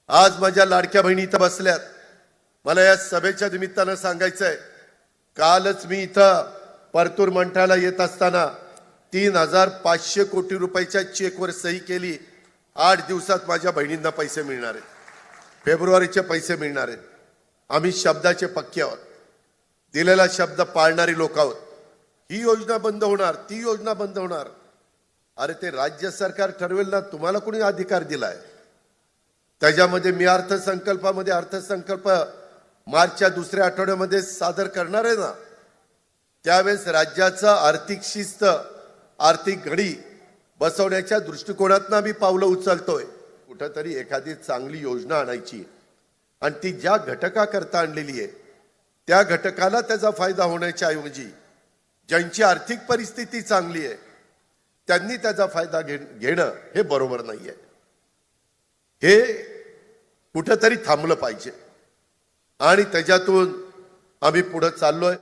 आज माझ्या लाडक्या बहिणी इथं बसल्यात. मला या सभेच्या निमित्तानं सांगायचं आहे, कालच मी इथं परतूर मंठाला येत असताना 3,500 कोटी रुपयाच्या चेकवर सही केली. 8 दिवसात माझ्या बहिणींना पैसे मिळणार आहेत, फेब्रुवारीचे पैसे मिळणार आहेत. आम्ही शब्दाचे पक्के आहोत, दिलेला शब्द पाळणारी लोक आहोत. ही योजना बंद होणार, ती योजना बंद होणार. अरे ते राज्य सरकार ठरवेल ना, तुम्हाला कोणी अधिकार दिलाय? त्याच्यामध्ये मी अर्थसंकल्प मार्चच्या दुसऱ्या आठवड्यामध्ये सादर करणार आहे ना. त्यावेळेस राज्याचा आर्थिक शिस्त, आर्थिक घडी बसवण्याच्या दृष्टिकोनातून आम्ही पावलं उचलतोय. कुठंतरी एखादी चांगली योजना आणायची आणि ती ज्या घटकाकरता आणलेली आहे त्या घटकाला त्याचा फायदा होण्याच्या ऐवजी ज्यांची आर्थिक परिस्थिती चांगली आहे त्यांनी त्याचा फायदा घेणं हे बरोबर नाहीये. हे कुठंतरी थांबलं पाहिजे आणि त्याच्यातून आम्ही पुढे चाललोय.